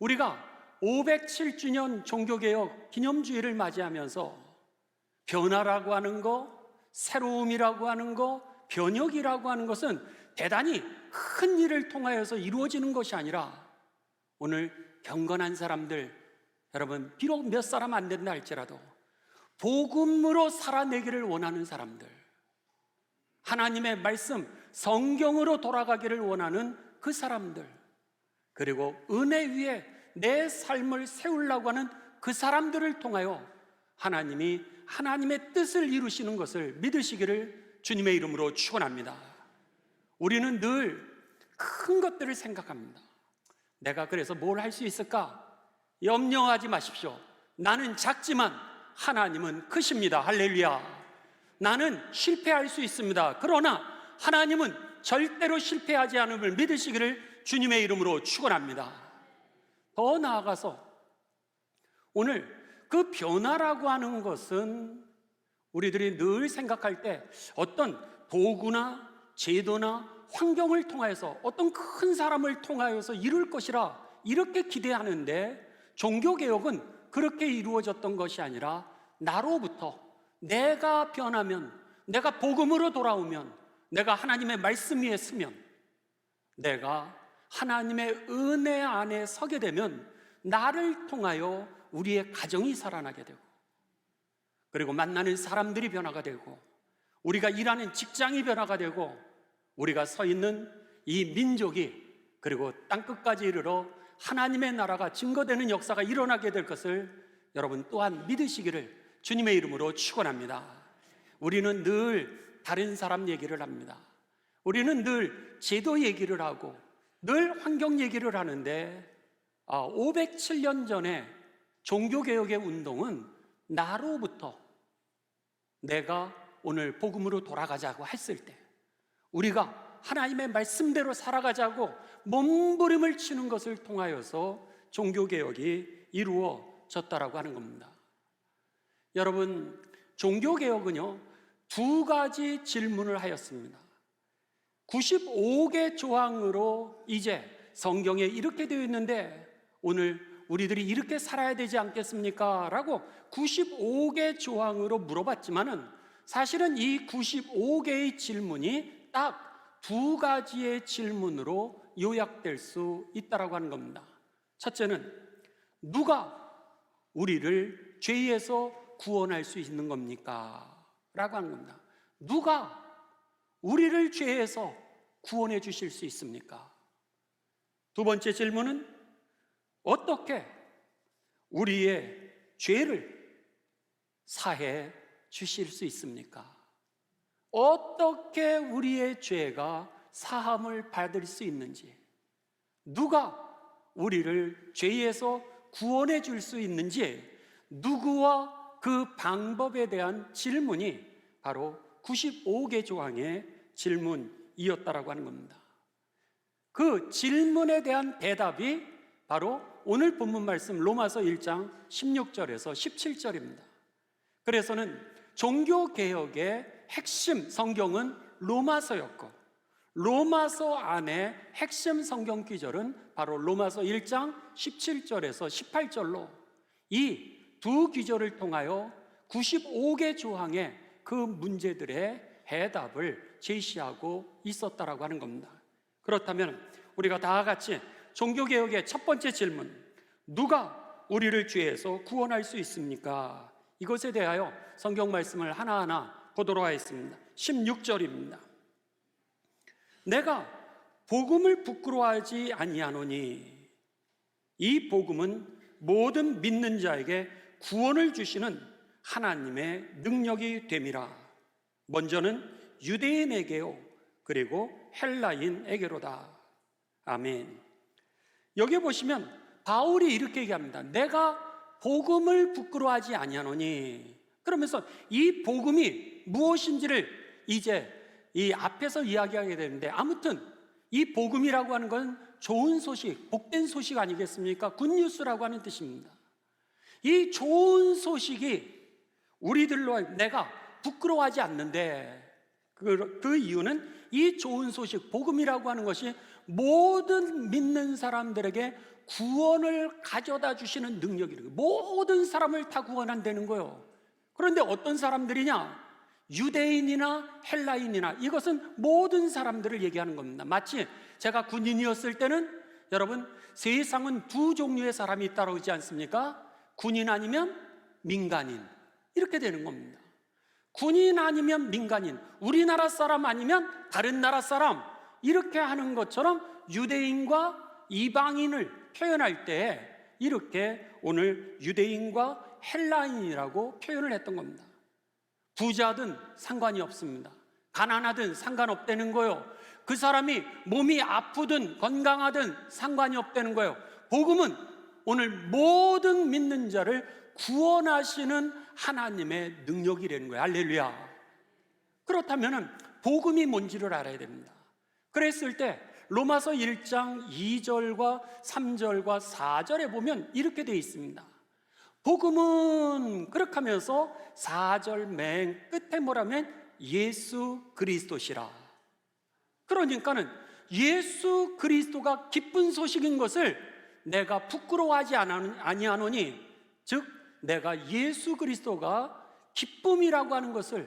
우리가 507주년 종교개혁 기념주의를 맞이하면서 변화라고 하는 거, 새로움이라고 하는 거, 변혁이라고 하는 것은 대단히 큰 일을 통하여서 이루어지는 것이 아니라 오늘 경건한 사람들, 여러분 비록 몇 사람 안 된다 할지라도 복음으로 살아내기를 원하는 사람들, 하나님의 말씀, 성경으로 돌아가기를 원하는 그 사람들, 그리고 은혜 위에 내 삶을 세우려고 하는 그 사람들을 통하여 하나님이 하나님의 뜻을 이루시는 것을 믿으시기를 주님의 이름으로 축원합니다. 우리는 늘 큰 것들을 생각합니다. 내가 그래서 뭘 할 수 있을까? 염려하지 마십시오. 나는 작지만 하나님은 크십니다. 할렐루야. 나는 실패할 수 있습니다. 그러나 하나님은 절대로 실패하지 않음을 믿으시기를 주님의 이름으로 축원합니다. 더 나아가서 오늘 그 변화라고 하는 것은 우리들이 늘 생각할 때 어떤 도구나 제도나 환경을 통하여서 어떤 큰 사람을 통하여서 이룰 것이라 이렇게 기대하는데, 종교개혁은 그렇게 이루어졌던 것이 아니라 나로부터 내가 변하면, 내가 복음으로 돌아오면, 내가 하나님의 말씀 위에 서면, 내가 하나님의 은혜 안에 서게 되면 나를 통하여 우리의 가정이 살아나게 되고, 그리고 만나는 사람들이 변화가 되고, 우리가 일하는 직장이 변화가 되고, 우리가 서 있는 이 민족이 그리고 땅끝까지 이르러 하나님의 나라가 증거되는 역사가 일어나게 될 것을 여러분 또한 믿으시기를 주님의 이름으로 축원합니다. 우리는 늘 다른 사람 얘기를 합니다. 우리는 늘 제도 얘기를 하고 늘 환경 얘기를 하는데 507년 전에 종교개혁의 운동은 나로부터 내가 오늘 복음으로 돌아가자고 했을 때, 우리가 하나님의 말씀대로 살아가자고 몸부림을 치는 것을 통하여서 종교개혁이 이루어졌다라고 하는 겁니다. 여러분, 종교개혁은요 2가지 질문을 하였습니다. 95개 조항으로 이제 성경에 이렇게 되어 있는데 오늘 우리들이 이렇게 살아야 되지 않겠습니까? 라고 95개 조항으로 물어봤지만은 사실은 이 95개의 질문이 딱 2가지의 질문으로 요약될 수 있다라고 하는 겁니다. 첫째는 누가 우리를 죄에서 구원할 수 있는 겁니까? 라고 하는 겁니다. 누가 우리를 죄에서 구원해 주실 수 있습니까? 두 번째 질문은 어떻게 우리의 죄를 사해 주실 수 있습니까? 어떻게 우리의 죄가 사함을 받을 수 있는지, 누가 우리를 죄에서 구원해 줄 수 있는지, 누구와 그 방법에 대한 질문이 바로 95개 조항의 질문이었다라고 하는 겁니다. 그 질문에 대한 대답이 바로 오늘 본문 말씀 로마서 1장 16절에서 17절입니다. 그래서는 종교개혁의 핵심 성경은 로마서였고, 로마서 안에 핵심 성경 기절은 바로 로마서 1장 17절에서 18절로 이 두 기절을 통하여 95개 조항의 그 문제들의 해답을 제시하고 있었다라고 하는 겁니다. 그렇다면 우리가 다 같이 종교개혁의 첫 번째 질문, 누가 우리를 죄에서 구원할 수 있습니까? 이것에 대하여 성경 말씀을 하나하나 보도록 하겠습니다. 16절입니다. 내가 복음을 부끄러워하지 아니하노니 이 복음은 모든 믿는 자에게 구원을 주시는 하나님의 능력이 됨이라. 먼저는 유대인에게요 그리고 헬라인에게로다. 아멘. 여기 보시면 바울이 이렇게 얘기합니다. 내가 복음을 부끄러워하지 아니하노니, 그러면서 이 복음이 무엇인지를 이제 이 앞에서 이야기하게 되는데, 아무튼 이 복음이라고 하는 건 좋은 소식, 복된 소식 아니겠습니까? 굿뉴스라고 하는 뜻입니다. 이 좋은 소식이 우리들로 내가 부끄러워하지 않는데, 그 이유는 이 좋은 소식, 복음이라고 하는 것이 모든 믿는 사람들에게 구원을 가져다 주시는 능력이라는 거예요. 모든 사람을 다 구원한다는 거예요. 그런데 어떤 사람들이냐? 유대인이나 헬라인이나, 이것은 모든 사람들을 얘기하는 겁니다. 마치 제가 군인이었을 때는, 여러분, 세상은 두 종류의 사람이 있다고 그러지 않습니까? 군인 아니면 민간인, 이렇게 되는 겁니다. 군인 아니면 민간인, 우리나라 사람 아니면 다른 나라 사람, 이렇게 하는 것처럼 유대인과 이방인을 표현할 때 이렇게 오늘 유대인과 헬라인이라고 표현을 했던 겁니다. 부자든 상관이 없습니다. 가난하든 상관없다는 거예요. 그 사람이 몸이 아프든 건강하든 상관이 없다는 거예요. 복음은 오늘 모든 믿는 자를 구원하시는 하나님의 능력이라는 거예요. 할렐루야. 그렇다면 복음이 뭔지를 알아야 됩니다. 그랬을 때 로마서 1장 2절과 3절과 4절에 보면 이렇게 되어 있습니다. 복음은, 그렇게 하면서 4절 맨 끝에 뭐라면 예수 그리스도시라. 그러니까는 예수 그리스도가 기쁜 소식인 것을 내가 부끄러워하지 아니하노니, 즉 내가 예수 그리스도가 기쁨이라고 하는 것을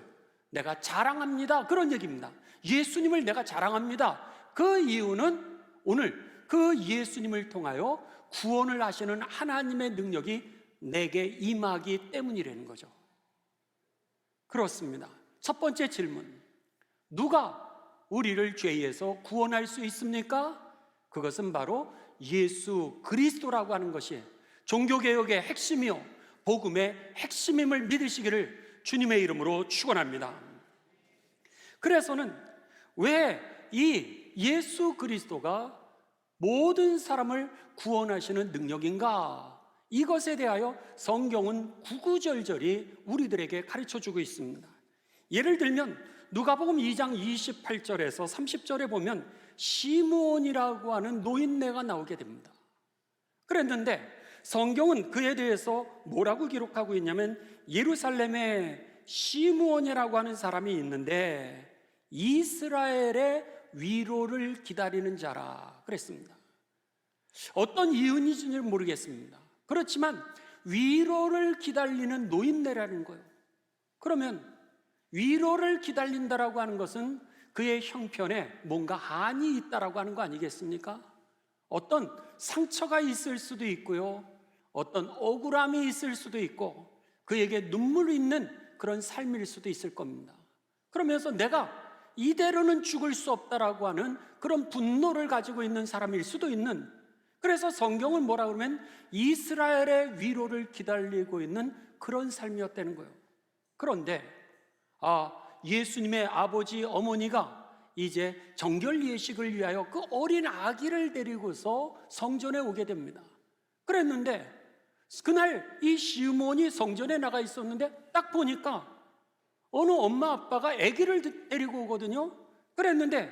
내가 자랑합니다, 그런 얘기입니다. 예수님을 내가 자랑합니다. 그 이유는 오늘 그 예수님을 통하여 구원을 하시는 하나님의 능력이 내게 임하기 때문이라는 거죠. 그렇습니다. 첫 번째 질문, 누가 우리를 죄에서 구원할 수 있습니까? 그것은 바로 예수 그리스도라고 하는 것이 종교개혁의 핵심이요 복음의 핵심임을 믿으시기를 주님의 이름으로 축원합니다. 그래서는 왜 이 예수 그리스도가 모든 사람을 구원하시는 능력인가? 이것에 대하여 성경은 구구절절히 우리들에게 가르쳐주고 있습니다. 예를 들면 누가복음 2장 28절에서 30절에 보면 시므온이라고 하는 노인네가 나오게 됩니다. 그랬는데 성경은 그에 대해서 뭐라고 기록하고 있냐면, 예루살렘에 시므온이라고 하는 사람이 있는데 이스라엘의 위로를 기다리는 자라 그랬습니다. 어떤 이유인지는 모르겠습니다. 그렇지만 위로를 기다리는 노인네라는 거예요. 그러면 위로를 기다린다라고 하는 것은 그의 형편에 뭔가 한이 있다라고 하는 거 아니겠습니까? 어떤 상처가 있을 수도 있고요, 어떤 억울함이 있을 수도 있고, 그에게 눈물이 있는 그런 삶일 수도 있을 겁니다. 그러면서 내가 이대로는 죽을 수 없다라고 하는 그런 분노를 가지고 있는 사람일 수도 있는, 그래서 성경은 뭐라 그러면 이스라엘의 위로를 기다리고 있는 그런 삶이었다는 거예요. 그런데 예수님의 아버지 어머니가 이제 정결 예식을 위하여 그 어린 아기를 데리고서 성전에 오게 됩니다. 그랬는데 그날 이 시므온이 성전에 나가 있었는데 딱 보니까 어느 엄마 아빠가 아기를 데리고 오거든요. 그랬는데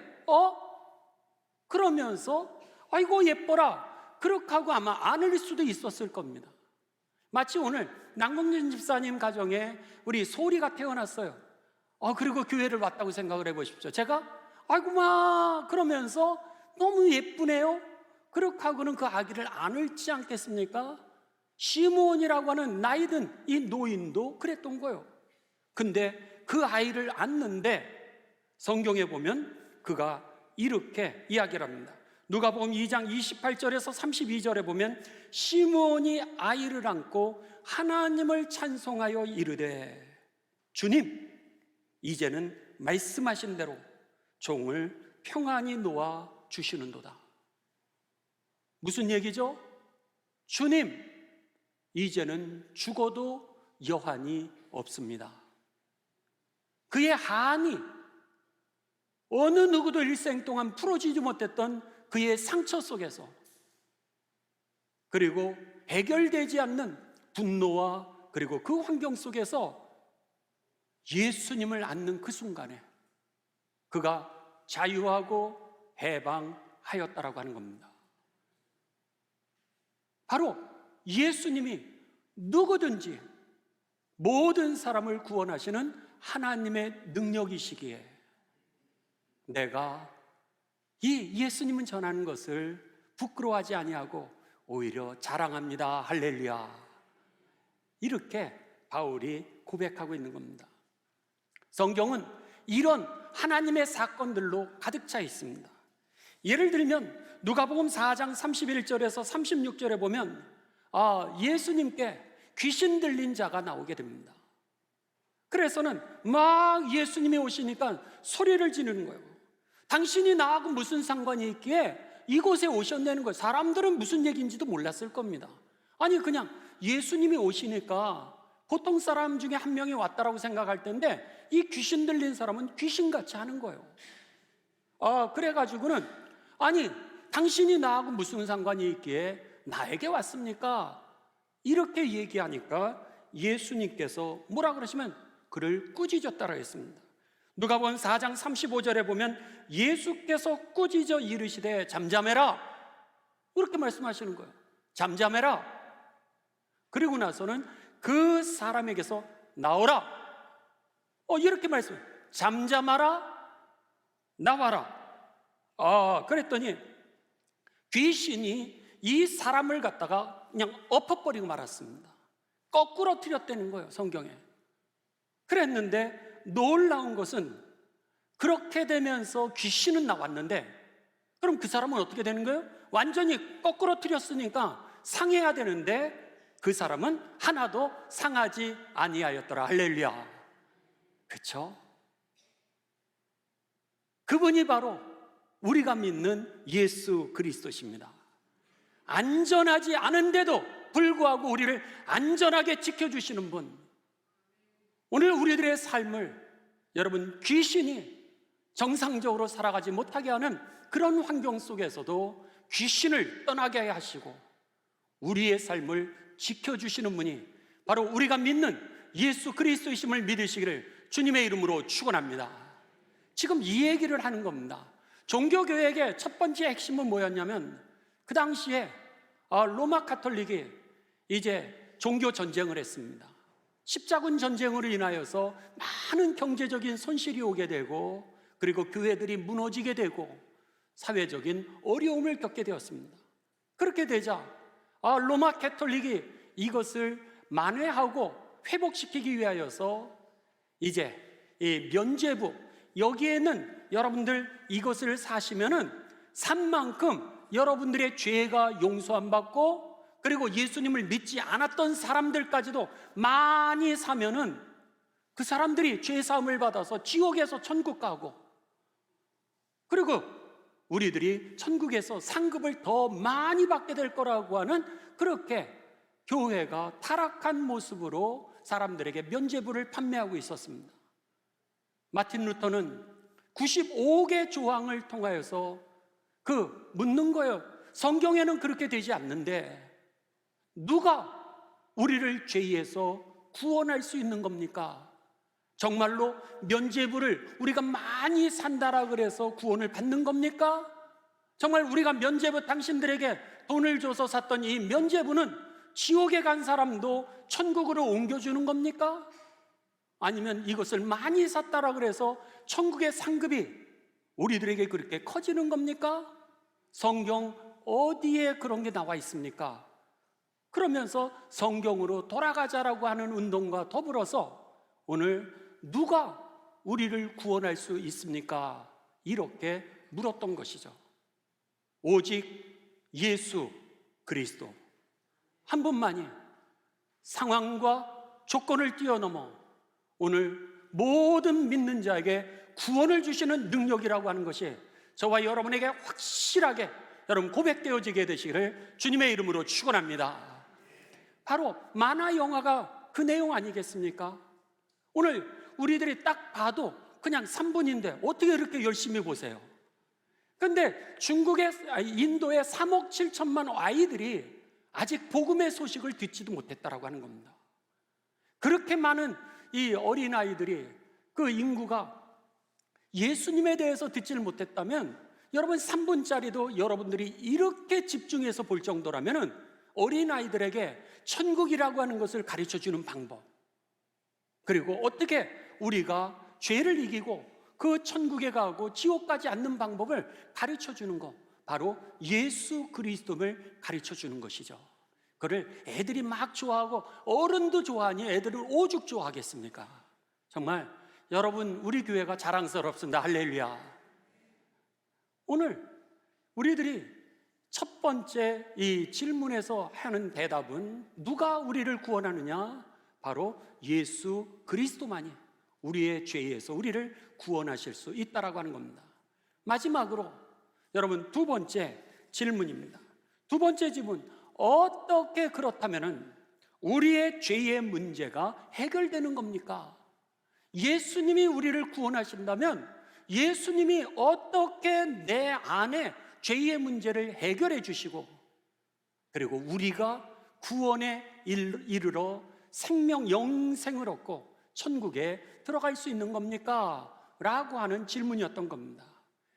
그러면서 아이고 예뻐라, 그렇게 하고 아마 안을 수도 있었을 겁니다. 마치 오늘 남궁진 집사님 가정에 우리 소리가 태어났어요. 그리고 교회를 왔다고 생각을 해보십시오. 제가 아이고 마 그러면서 너무 예쁘네요, 그렇게 하고는 그 아기를 안을지 않겠습니까? 시므온이라고 하는 나이든 이 노인도 그랬던 거예요. 근데 그 아이를 안는데 성경에 보면 그가 이렇게 이야기를 합니다. 누가복음 2장 28절에서 32절에 보면 시므온이 아이를 안고 하나님을 찬송하여 이르되, 주님, 이제는 말씀하신 대로 종을 평안히 놓아 주시는도다. 무슨 얘기죠? 주님, 이제는 죽어도 여한이 없습니다. 그의 한이, 어느 누구도 일생 동안 풀어지지 못했던 그의 상처 속에서, 그리고 해결되지 않는 분노와 그리고 그 환경 속에서 예수님을 안는 그 순간에 그가 자유하고 해방하였다라고 하는 겁니다. 바로 예수님이 누구든지 모든 사람을 구원하시는 하나님의 능력이시기에 내가 이 예수님은 전하는 것을 부끄러워하지 아니하고 오히려 자랑합니다. 할렐루야. 이렇게 바울이 고백하고 있는 겁니다. 성경은 이런 하나님의 사건들로 가득 차 있습니다. 예를 들면 누가복음 4장 31절에서 36절에 보면 예수님께 귀신 들린 자가 나오게 됩니다. 그래서는 막 예수님이 오시니까 소리를 지르는 거예요. 당신이 나하고 무슨 상관이 있기에 이곳에 오셨다는 거예요. 사람들은 무슨 얘기인지도 몰랐을 겁니다. 아니 그냥 예수님이 오시니까 보통 사람 중에 한 명이 왔다라고 생각할 텐데 이 귀신 들린 사람은 귀신같이 하는 거예요. 그래가지고는 아니 당신이 나하고 무슨 상관이 있기에 나에게 왔습니까? 이렇게 얘기하니까 예수님께서 뭐라 그러시면 그를 꾸짖었다라고 했습니다. 누가복음 4장 35절에 보면 예수께서 꾸짖어 이르시되 잠잠해라 이렇게 말씀하시는 거예요. 잠잠해라. 그리고 나서는 그 사람에게서 나오라 이렇게 말씀해요. 잠잠하라 나와라. 그랬더니 귀신이 이 사람을 갖다가 그냥 엎어버리고 말았습니다. 거꾸로 틀렸다는 거예요, 성경에. 그랬는데 놀라운 것은 그렇게 되면서 귀신은 나왔는데 그럼 그 사람은 어떻게 되는 거예요? 완전히 거꾸로 틀렸으니까 상해야 되는데 그 사람은 하나도 상하지 아니하였더라. 할렐루야. 그렇죠? 그분이 바로 우리가 믿는 예수 그리스도십니다. 안전하지 않은데도 불구하고 우리를 안전하게 지켜주시는 분. 오늘 우리들의 삶을 여러분 귀신이 정상적으로 살아가지 못하게 하는 그런 환경 속에서도 귀신을 떠나게 하시고 우리의 삶을 지켜주시는 분이 바로 우리가 믿는 예수 그리스도이심을 믿으시기를 주님의 이름으로 축원합니다. 지금 이 얘기를 하는 겁니다. 종교교역의 첫 번째 핵심은 뭐였냐면 그 당시에 로마 가톨릭이 이제 종교 전쟁을 했습니다. 십자군 전쟁으로 인하여서 많은 경제적인 손실이 오게 되고 그리고 교회들이 무너지게 되고 사회적인 어려움을 겪게 되었습니다. 그렇게 되자 로마 가톨릭이 이것을 만회하고 회복시키기 위하여서 이제 이 면죄부 여기에는 여러분들 이것을 사시면은 산 만큼 여러분들의 죄가 용서함 받고 그리고 예수님을 믿지 않았던 사람들까지도 많이 사면은 그 사람들이 죄 사함을 받아서 지옥에서 천국 가고 그리고 우리들이 천국에서 상급을 더 많이 받게 될 거라고 하는 그렇게 교회가 타락한 모습으로 사람들에게 면죄부를 판매하고 있었습니다. 마틴 루터는 95개 조항을 통하여서 묻는 거예요. 성경에는 그렇게 되지 않는데 누가 우리를 죄에서 구원할 수 있는 겁니까? 정말로 면죄부를 우리가 많이 산다라 그래서 구원을 받는 겁니까? 정말 우리가 면죄부 당신들에게 돈을 줘서 샀던 이 면죄부는 지옥에 간 사람도 천국으로 옮겨주는 겁니까? 아니면 이것을 많이 샀다라 그래서 천국의 상급이 우리들에게 그렇게 커지는 겁니까? 성경 어디에 그런 게 나와 있습니까? 그러면서 성경으로 돌아가자라고 하는 운동과 더불어서 오늘 누가 우리를 구원할 수 있습니까? 이렇게 물었던 것이죠. 오직 예수 그리스도 한 분만이 상황과 조건을 뛰어넘어 오늘 모든 믿는 자에게 구원을 주시는 능력이라고 하는 것이 저와 여러분에게 확실하게 여러분 고백되어지게 되시기를 주님의 이름으로 축원합니다. 바로 만화 영화가 그 내용 아니겠습니까? 오늘 우리들이 딱 봐도 그냥 3분인데 어떻게 이렇게 열심히 보세요? 근데 인도의 3억 7천만 아이들이 아직 복음의 소식을 듣지도 못했다라고 하는 겁니다. 그렇게 많은 이 어린아이들이 그 인구가 예수님에 대해서 듣지를 못했다면 여러분 3분짜리도 여러분들이 이렇게 집중해서 볼 정도라면 어린아이들에게 천국이라고 하는 것을 가르쳐주는 방법 그리고 어떻게 우리가 죄를 이기고 그 천국에 가고 지옥 가지 않는 방법을 가르쳐주는 것 바로 예수 그리스도를 가르쳐 주는 것이죠. 그를 애들이 막 좋아하고 어른도 좋아하니 애들은 오죽 좋아하겠습니까? 정말 여러분, 우리 교회가 자랑스럽습니다. 할렐루야. 오늘 우리들이 첫 번째 이 질문에서 하는 대답은 누가 우리를 구원하느냐? 바로 예수 그리스도만이 우리의 죄에서 우리를 구원하실 수 있다라고 하는 겁니다. 마지막으로 여러분, 두 번째 질문입니다. 두 번째 질문, 어떻게 그렇다면은 우리의 죄의 문제가 해결되는 겁니까? 예수님이 우리를 구원하신다면 예수님이 어떻게 내 안에 죄의 문제를 해결해 주시고, 그리고 우리가 구원에 이르러 생명 영생을 얻고 천국에 들어갈 수 있는 겁니까? 라고 하는 질문이었던 겁니다.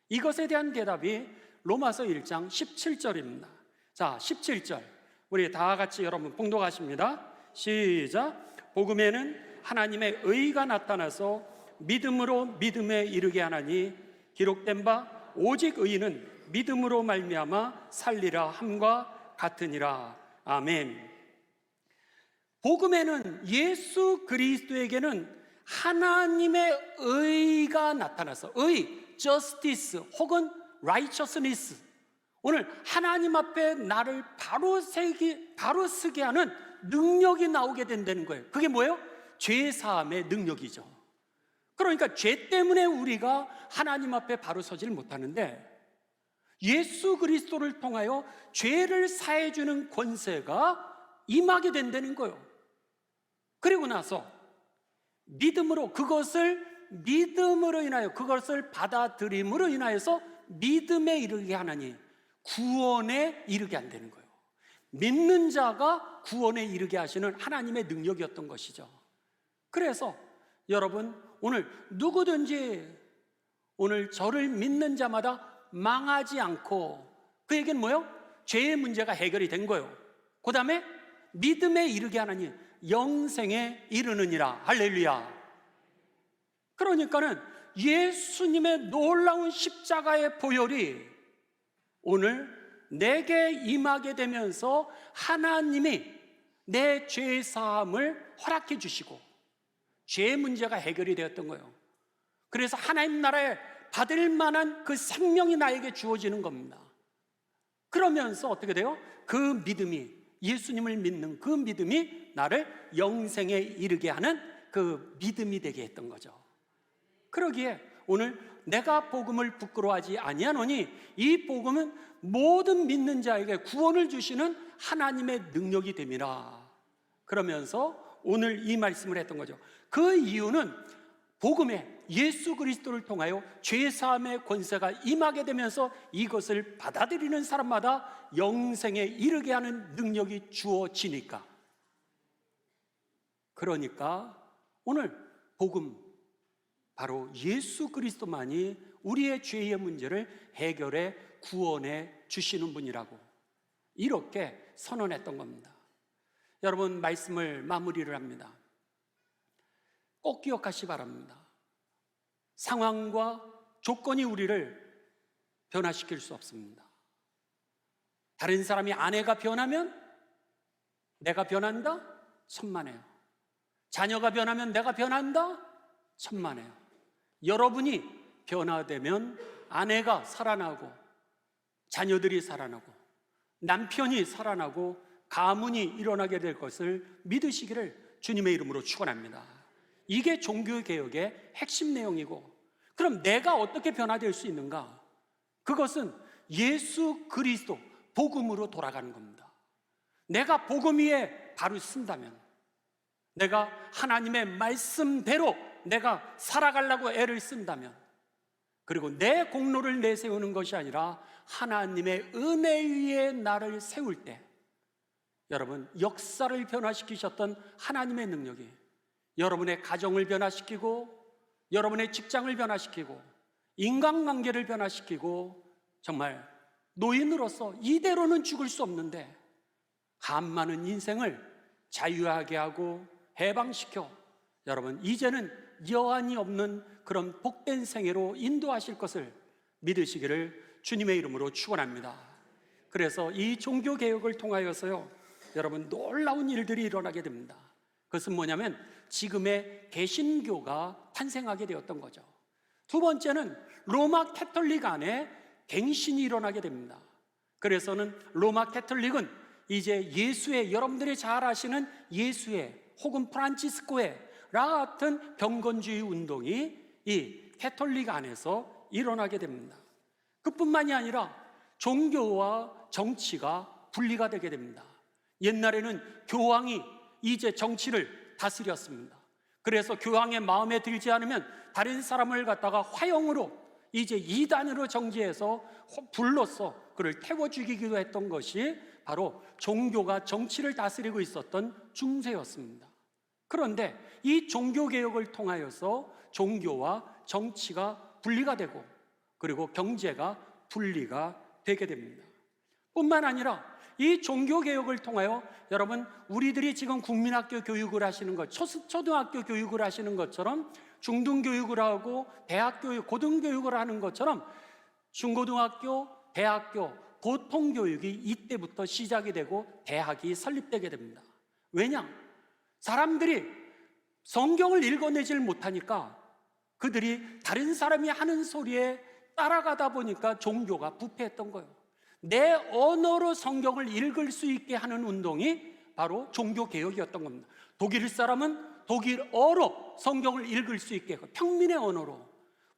이것에 대한 대답이 로마서 1장 17절입니다. 자, 17절 우리 다 같이 여러분 봉독하십니다. 시작. 복음에는 하나님의 의가 나타나서 믿음으로 믿음에 이르게 하나니 기록된 바 오직 의인은 믿음으로 말미암아 살리라 함과 같으니라. 아멘. 복음에는 예수 그리스도에게는 하나님의 의가 나타나서, 의, justice 혹은 righteousness, 오늘 하나님 앞에 나를 바로 쓰게 하는 능력이 나오게 된다는 거예요. 그게 뭐예요? 죄 사함의 능력이죠. 그러니까 죄 때문에 우리가 하나님 앞에 바로 서질 못하는데 예수 그리스도를 통하여 죄를 사해 주는 권세가 임하게 된다는 거예요. 그리고 나서 믿음으로 인하여 그것을 받아들임으로 인하여서 믿음에 이르게 하나니 구원에 이르게 한다는 거예요. 믿는 자가 구원에 이르게 하시는 하나님의 능력이었던 것이죠. 그래서 여러분, 오늘 누구든지 오늘 저를 믿는 자마다 망하지 않고, 그에게는 뭐예요? 죄의 문제가 해결이 된 거예요. 그 다음에 믿음에 이르게 하나니 영생에 이르느니라. 할렐루야. 그러니까는 예수님의 놀라운 십자가의 보혈이 오늘 내게 임하게 되면서 하나님이 내 죄 사함을 허락해 주시고 죄의 문제가 해결이 되었던 거예요. 그래서 하나님 나라에 받을 만한 그 생명이 나에게 주어지는 겁니다. 그러면서 어떻게 돼요? 그 믿음이, 예수님을 믿는 그 믿음이 나를 영생에 이르게 하는 그 믿음이 되게 했던 거죠. 그러기에 오늘 내가 복음을 부끄러워하지 아니하노니 이 복음은 모든 믿는 자에게 구원을 주시는 하나님의 능력이 됨이라. 그러면서 오늘 이 말씀을 했던 거죠. 그 이유는 복음에 예수 그리스도를 통하여 죄사함의 권세가 임하게 되면서 이것을 받아들이는 사람마다 영생에 이르게 하는 능력이 주어지니까. 그러니까 오늘 복음, 바로 예수 그리스도만이 우리의 죄의 문제를 해결해 구원해 주시는 분이라고 이렇게 선언했던 겁니다. 여러분, 말씀을 마무리를 합니다. 꼭 기억하시기 바랍니다. 상황과 조건이 우리를 변화시킬 수 없습니다. 다른 사람이 아내가 변하면 내가 변한다? 천만에요. 자녀가 변하면 내가 변한다? 천만에요. 여러분이 변화되면 아내가 살아나고 자녀들이 살아나고 남편이 살아나고 가문이 일어나게 될 것을 믿으시기를 주님의 이름으로 축원합니다. 이게 종교개혁의 핵심 내용이고, 그럼 내가 어떻게 변화될 수 있는가? 그것은 예수 그리스도 복음으로 돌아가는 겁니다. 내가 복음 위에 바로 쓴다면, 내가 하나님의 말씀대로 내가 살아가려고 애를 쓴다면, 그리고 내 공로를 내세우는 것이 아니라 하나님의 은혜 위에 나를 세울 때, 여러분, 역사를 변화시키셨던 하나님의 능력이 여러분의 가정을 변화시키고 여러분의 직장을 변화시키고 인간관계를 변화시키고, 정말 노인으로서 이대로는 죽을 수 없는데 한 많은 인생을 자유하게 하고 해방시켜 여러분 이제는 여한이 없는 그런 복된 생애로 인도하실 것을 믿으시기를 주님의 이름으로 축원합니다. 그래서 이 종교개혁을 통하여서요, 여러분, 놀라운 일들이 일어나게 됩니다. 그것은 뭐냐면 지금의 개신교가 탄생하게 되었던 거죠. 두 번째는 로마 캐톨릭 안에 갱신이 일어나게 됩니다. 그래서는 로마 캐톨릭은 이제 예수의, 여러분들이 잘 아시는 예수의 혹은 프란치스코의 같은 경건주의 운동이 이 캐톨릭 안에서 일어나게 됩니다. 그뿐만이 아니라 종교와 정치가 분리가 되게 됩니다. 옛날에는 교황이 이제 정치를 다스렸습니다. 그래서 교황의 마음에 들지 않으면 다른 사람을 갖다가 화형으로, 이제 이단으로 정지해서 불로써 그를 태워 죽이기도 했던 것이 바로 종교가 정치를 다스리고 있었던 중세였습니다. 그런데 이 종교개혁을 통하여서 종교와 정치가 분리가 되고, 그리고 경제가 분리가 되게 됩니다. 뿐만 아니라 이 종교개혁을 통하여 여러분, 우리들이 지금 국민학교 교육을 하시는 것, 초등학교 교육을 하시는 것처럼, 중등교육을 하고 대학교육, 고등교육을 하는 것처럼 중고등학교, 대학교, 보통교육이 이때부터 시작이 되고 대학이 설립되게 됩니다. 왜냐? 사람들이 성경을 읽어내질 못하니까 그들이 다른 사람이 하는 소리에 따라가다 보니까 종교가 부패했던 거예요. 내 언어로 성경을 읽을 수 있게 하는 운동이 바로 종교개혁이었던 겁니다. 독일 사람은 독일어로 성경을 읽을 수 있게, 평민의 언어로,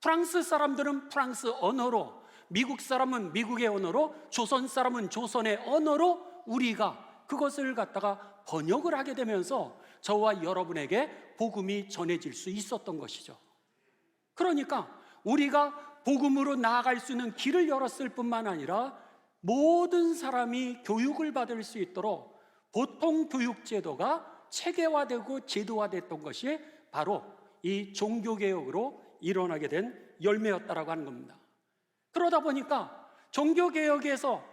프랑스 사람들은 프랑스 언어로, 미국 사람은 미국의 언어로, 조선 사람은 조선의 언어로 우리가 그것을 갖다가 번역을 하게 되면서 저와 여러분에게 복음이 전해질 수 있었던 것이죠. 그러니까 우리가 복음으로 나아갈 수 있는 길을 열었을 뿐만 아니라 모든 사람이 교육을 받을 수 있도록 보통 교육 제도가 체계화되고 제도화됐던 것이 바로 이 종교개혁으로 일어나게 된 열매였다라고 하는 겁니다. 그러다 보니까 종교개혁에서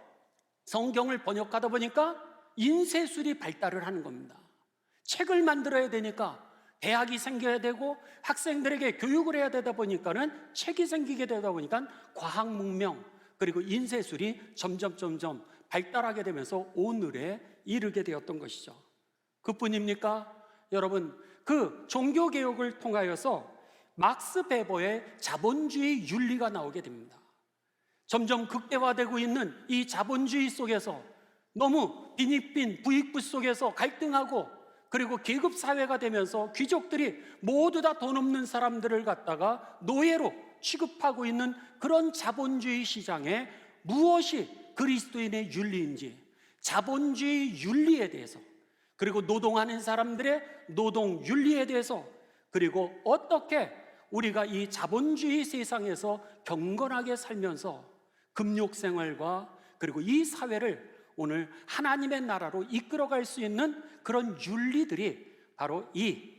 성경을 번역하다 보니까 인쇄술이 발달을 하는 겁니다. 책을 만들어야 되니까 대학이 생겨야 되고 학생들에게 교육을 해야 되다 보니까는 책이 생기게 되다 보니까 과학 문명, 그리고 인쇄술이 점점 발달하게 되면서 오늘에 이르게 되었던 것이죠. 그뿐입니까? 여러분, 그 종교개혁을 통하여서 막스 베버의 자본주의 윤리가 나오게 됩니다. 점점 극대화되고 있는 이 자본주의 속에서 너무 빈익빈 부익부 속에서 갈등하고, 그리고 계급사회가 되면서 귀족들이 모두 다 돈 없는 사람들을 갖다가 노예로 취급하고 있는 그런 자본주의 시장에 무엇이 그리스도인의 윤리인지, 자본주의 윤리에 대해서, 그리고 노동하는 사람들의 노동 윤리에 대해서, 그리고 어떻게 우리가 이 자본주의 세상에서 경건하게 살면서 금욕생활과 그리고 이 사회를 오늘 하나님의 나라로 이끌어갈 수 있는 그런 윤리들이 바로 이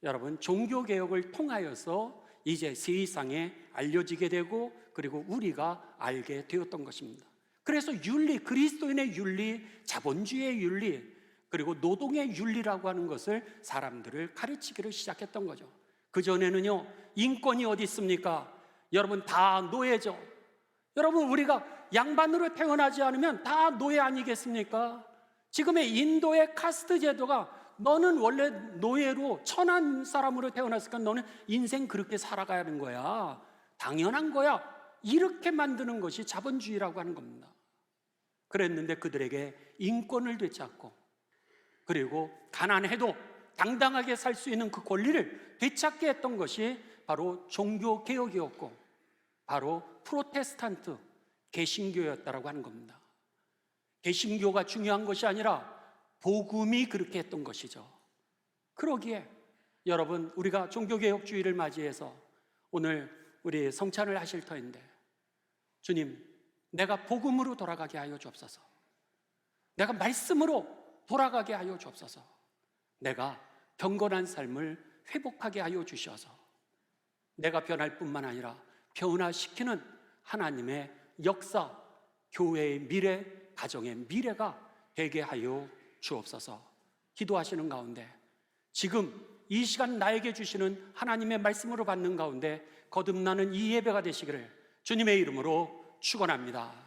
여러분 종교개혁을 통하여서 이제 세상에 알려지게 되고, 그리고 우리가 알게 되었던 것입니다. 그래서 윤리, 그리스도인의 윤리, 자본주의의 윤리, 그리고 노동의 윤리라고 하는 것을 사람들을 가르치기를 시작했던 거죠. 그전에는요, 인권이 어디 있습니까? 여러분, 다 노예죠. 여러분, 우리가 양반으로 태어나지 않으면 다 노예 아니겠습니까? 지금의 인도의 카스트 제도가 너는 원래 노예로 천한 사람으로 태어났으니까 너는 인생 그렇게 살아가야 하는 거야, 당연한 거야, 이렇게 만드는 것이 자본주의라고 하는 겁니다. 그랬는데 그들에게 인권을 되찾고, 그리고 가난해도 당당하게 살 수 있는 그 권리를 되찾게 했던 것이 바로 종교개혁이었고, 바로 프로테스탄트 개신교였다라고 하는 겁니다. 개신교가 중요한 것이 아니라 복음이 그렇게 했던 것이죠. 그러기에 여러분, 우리가 종교개혁주의를 맞이해서 오늘 우리 성찬을 하실 터인데, 주님, 내가 복음으로 돌아가게 하여 주옵소서. 내가 말씀으로 돌아가게 하여 주옵소서. 내가 경건한 삶을 회복하게 하여 주셔서 내가 변할 뿐만 아니라 변화시키는 하나님의 역사, 교회의 미래, 가정의 미래가 되게 하여 주옵소서. 기도하시는 가운데 지금 이 시간 나에게 주시는 하나님의 말씀으로 받는 가운데 거듭나는 이 예배가 되시기를 주님의 이름으로 축원합니다.